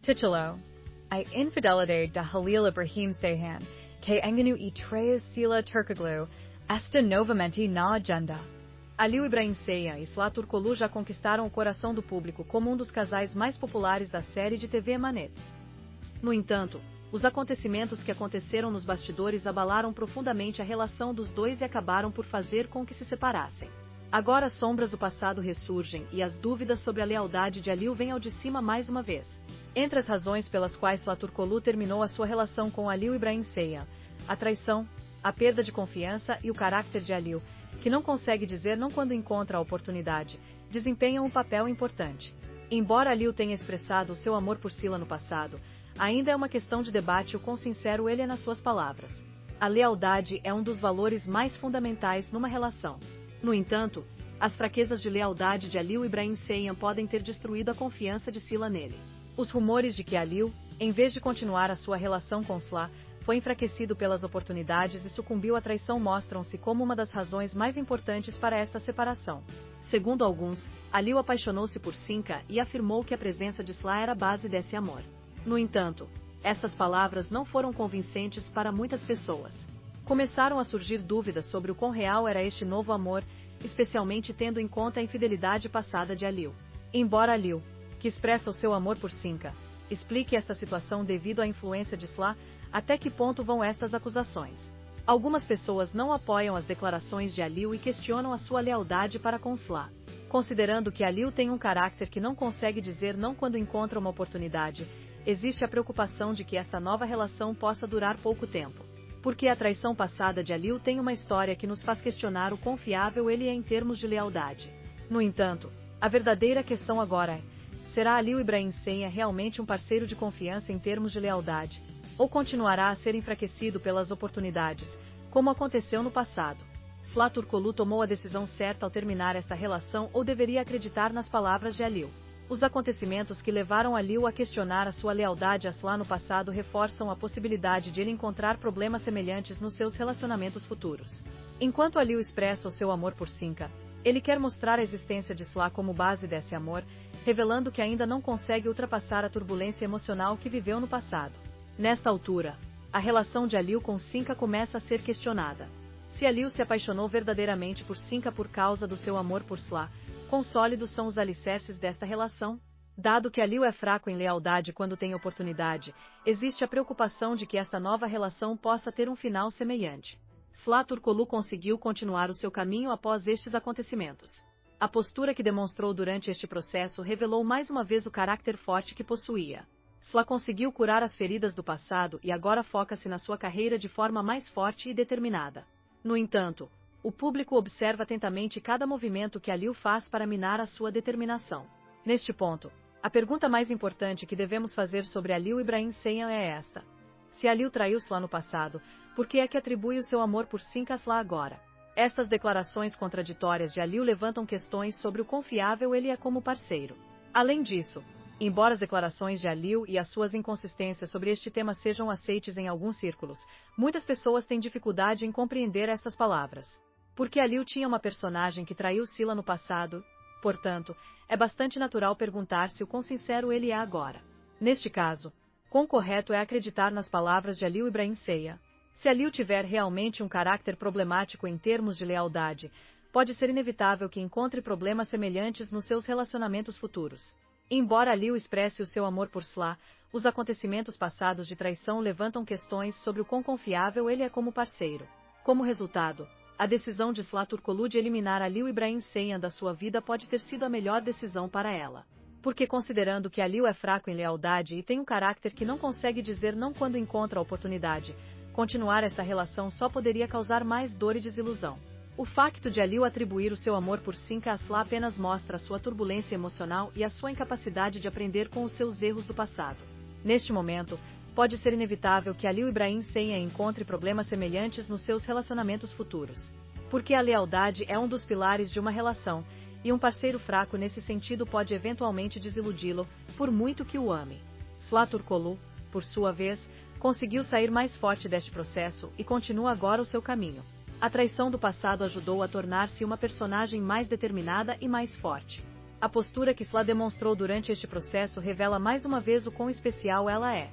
Titulo, I infidelidade da Halil Ibrahim Seyhan, que engano e três sila Turkoglu, esta novamente na agenda. Halil Ibrahim Seyhan e Sıla Turkoglu já conquistaram o coração do público como um dos casais mais populares da série de TV Manet. No entanto, os acontecimentos que aconteceram nos bastidores abalaram profundamente a relação dos dois e acabaram por fazer com que se separassem. Agora as sombras do passado ressurgem e as dúvidas sobre a lealdade de Halil vêm ao de cima mais uma vez. Entre as razões pelas quais Sıla Turkoglu terminou a sua relação com Halil Ibrahim Seyhan, a traição, a perda de confiança e o caráter de Halil, que não consegue dizer não quando encontra a oportunidade, desempenham um papel importante. Embora Halil tenha expressado o seu amor por Sıla no passado, ainda é uma questão de debate o quão sincero ele é nas suas palavras. A lealdade é um dos valores mais fundamentais numa relação. No entanto, as fraquezas de lealdade de Halil Ibrahim Seyhan podem ter destruído a confiança de Sıla nele. Os rumores de que Halil, em vez de continuar a sua relação com Sıla, foi enfraquecido pelas oportunidades e sucumbiu à traição mostram-se como uma das razões mais importantes para esta separação. Segundo alguns, Halil apaixonou-se por Sinca e afirmou que a presença de Sıla era a base desse amor. No entanto, estas palavras não foram convincentes para muitas pessoas. Começaram a surgir dúvidas sobre o quão real era este novo amor, especialmente tendo em conta a infidelidade passada de Halil. Embora Halil, que expressa o seu amor por Sinca, explique esta situação devido à influência de Sıla, até que ponto vão estas acusações? Algumas pessoas não apoiam as declarações de Halil e questionam a sua lealdade para com Sıla. Considerando que Halil tem um caráter que não consegue dizer não quando encontra uma oportunidade, existe a preocupação de que esta nova relação possa durar pouco tempo. Porque a traição passada de Halil tem uma história que nos faz questionar o quão fiável ele é em termos de lealdade. No entanto, a verdadeira questão agora é: será Halil Ibrahim Seyhan realmente um parceiro de confiança em termos de lealdade? Ou continuará a ser enfraquecido pelas oportunidades, como aconteceu no passado? Sıla Turkoglu tomou a decisão certa ao terminar esta relação ou deveria acreditar nas palavras de Halil? Os acontecimentos que levaram Halil a questionar a sua lealdade a Sıla no passado reforçam a possibilidade de ele encontrar problemas semelhantes nos seus relacionamentos futuros. Enquanto Halil expressa o seu amor por Sinca, ele quer mostrar a existência de Sıla como base desse amor, revelando que ainda não consegue ultrapassar a turbulência emocional que viveu no passado. Nesta altura, a relação de Halil com Sinca começa a ser questionada. Se Halil se apaixonou verdadeiramente por Sinca por causa do seu amor por Sıla, quão sólidos são os alicerces desta relação? Dado que Halil é fraco em lealdade quando tem oportunidade, existe a preocupação de que esta nova relação possa ter um final semelhante. Sıla Turkoglu conseguiu continuar o seu caminho após estes acontecimentos. A postura que demonstrou durante este processo revelou mais uma vez o caráter forte que possuía. Sıla conseguiu curar as feridas do passado e agora foca-se na sua carreira de forma mais forte e determinada. No entanto, o público observa atentamente cada movimento que Halil faz para minar a sua determinação. Neste ponto, a pergunta mais importante que devemos fazer sobre Halil Ibrahim Seyhan é esta: se Halil traiu Sıla no passado, por que é que atribui o seu amor por Sinca a Sıla agora? Estas declarações contraditórias de Halil levantam questões sobre o quão fiável ele é como parceiro. Além disso, embora as declarações de Halil e as suas inconsistências sobre este tema sejam aceites em alguns círculos, muitas pessoas têm dificuldade em compreender estas palavras. Porque Halil tinha uma personagem que traiu Sıla no passado, portanto, é bastante natural perguntar-se o quão sincero ele é agora. Neste caso, quão correto é acreditar nas palavras de Halil Ibrahim Seyhan? Se Halil tiver realmente um caráter problemático em termos de lealdade, pode ser inevitável que encontre problemas semelhantes nos seus relacionamentos futuros. Embora Halil expresse o seu amor por Sıla, os acontecimentos passados de traição levantam questões sobre o quão confiável ele é como parceiro. Como resultado, a decisão de Sıla Turkoglu de eliminar Halil Ibrahim Seyhan da sua vida pode ter sido a melhor decisão para ela. Porque considerando que Halil é fraco em lealdade e tem um caráter que não consegue dizer não quando encontra a oportunidade, continuar esta relação só poderia causar mais dor e desilusão. O facto de Halil atribuir o seu amor por Sinca a Sıla apenas mostra a sua turbulência emocional e a sua incapacidade de aprender com os seus erros do passado. Neste momento, pode ser inevitável que Halil Ibrahim Seyhan encontre problemas semelhantes nos seus relacionamentos futuros. Porque a lealdade é um dos pilares de uma relação, e um parceiro fraco nesse sentido pode eventualmente desiludi-lo, por muito que o ame. Sıla Turkoglu, por sua vez, conseguiu sair mais forte deste processo e continua agora o seu caminho. A traição do passado ajudou a tornar-se uma personagem mais determinada e mais forte. A postura que Sla demonstrou durante este processo revela mais uma vez o quão especial ela é.